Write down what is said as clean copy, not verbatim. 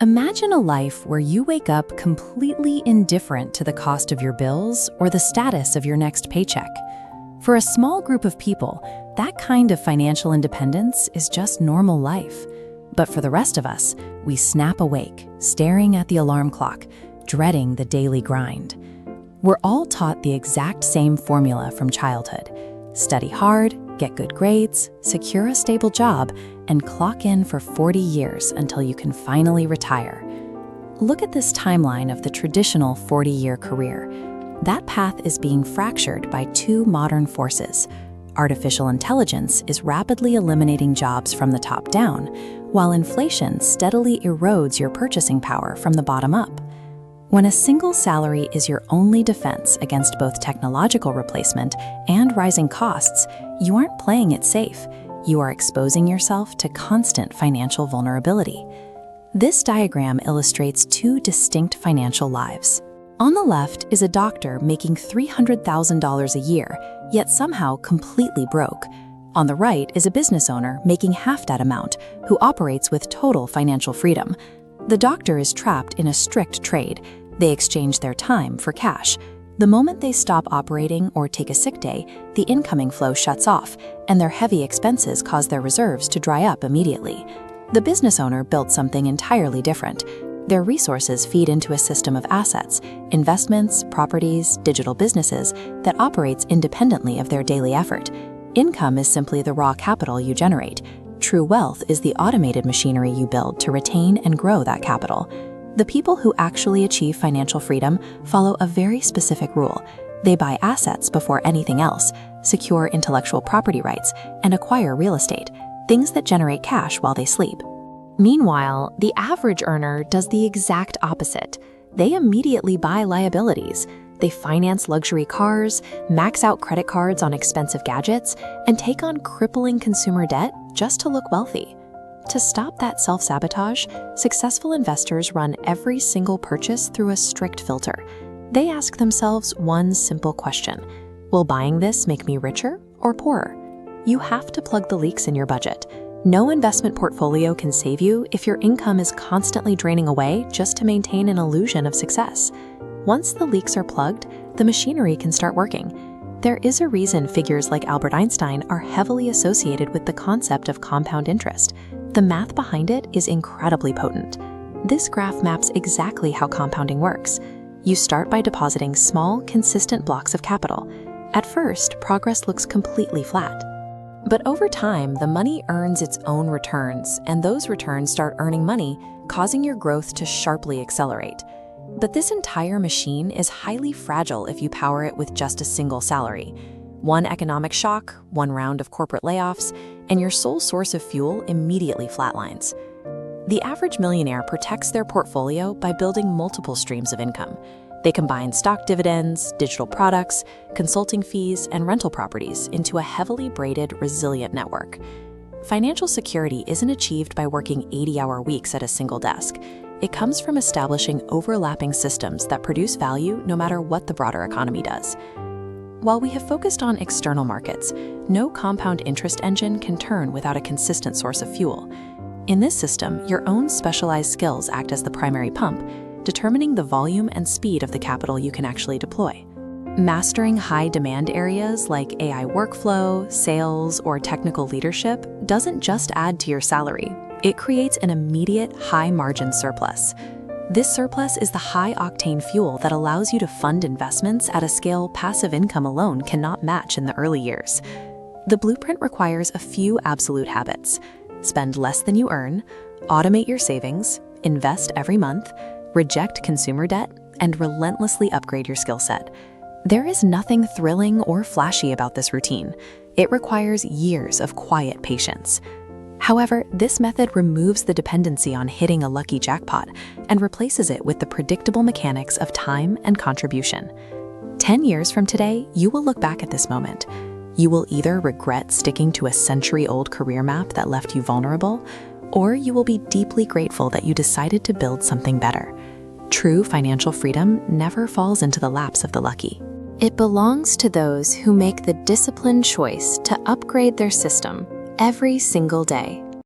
Imagine a life where you wake up completely indifferent to the cost of your bills or the status of your next paycheck. For a small group of people, that kind of financial independence is just normal life. But for the rest of us, we snap awake, staring at the alarm clock, dreading the daily grind. We're all taught the exact same formula from childhood. Study hard, get good grades, secure a stable job, and clock in for 40 years until you can finally retire. Look at this timeline of the traditional 40-year career. That path is being fractured by two modern forces. Artificial intelligence is rapidly eliminating jobs from the top down, while inflation steadily erodes your purchasing power from the bottom up. When a single salary is your only defense against both technological replacement and rising costs, you aren't playing it safe. You are exposing yourself to constant financial vulnerability. This diagram illustrates two distinct financial lives. On the left is a doctor making $300,000 a year, yet somehow completely broke. On the right is a business owner making half that amount, who operates with total financial freedom. The doctor is trapped in a strict trade. They exchange their time for cash. The moment they stop operating or take a sick day, the incoming flow shuts off, and their heavy expenses cause their reserves to dry up immediately. The business owner built something entirely different. Their resources feed into a system of assets, investments, properties, digital businesses that operates independently of their daily effort. Income is simply the raw capital you generate. True wealth is the automated machinery you build to retain and grow that capital. The people who actually achieve financial freedom follow a very specific rule. They buy assets before anything else, secure intellectual property rights, and acquire real estate, things that generate cash while they sleep. Meanwhile, the average earner does the exact opposite. They immediately buy liabilities. They finance luxury cars, max out credit cards on expensive gadgets, and take on crippling consumer debt just to look wealthy. To stop that self-sabotage, successful investors run every single purchase through a strict filter. They ask themselves one simple question: will buying this make me richer or poorer? You have to plug the leaks in your budget. No investment portfolio can save you if your income is constantly draining away just to maintain an illusion of success. Once the leaks are plugged, the machinery can start working. There is a reason figures like Albert Einstein are heavily associated with the concept of compound interest. The math behind it is incredibly potent. This graph maps exactly how compounding works. You start by depositing small, consistent blocks of capital. At first, progress looks completely flat. But over time, the money earns its own returns, and those returns start earning money, causing your growth to sharply accelerate. But this entire machine is highly fragile if you power it with just a single salary. One economic shock, one round of corporate layoffs, and your sole source of fuel immediately flatlines. The average millionaire protects their portfolio by building multiple streams of income. They combine stock dividends, digital products, consulting fees, and rental properties into a heavily braided, resilient network. Financial security isn't achieved by working 80-hour weeks at a single desk. It comes from establishing overlapping systems that produce value no matter what the broader economy does. While we have focused on external markets, no compound interest engine can turn without a consistent source of fuel. In this system, your own specialized skills act as the primary pump, determining the volume and speed of the capital you can actually deploy. Mastering high-demand areas like AI workflow, sales, or technical leadership doesn't just add to your salary. It creates an immediate, high-margin surplus. This surplus is the high-octane fuel that allows you to fund investments at a scale passive income alone cannot match in the early years. The blueprint requires a few absolute habits. Spend less than you earn, automate your savings, invest every month, reject consumer debt, and relentlessly upgrade your skill set. There is nothing thrilling or flashy about this routine. It requires years of quiet patience. However, this method removes the dependency on hitting a lucky jackpot and replaces it with the predictable mechanics of time and contribution. 10 years from today, you will look back at this moment. You will either regret sticking to a century-old career map that left you vulnerable, or you will be deeply grateful that you decided to build something better. True financial freedom never falls into the laps of the lucky. It belongs to those who make the disciplined choice to upgrade their system every single day.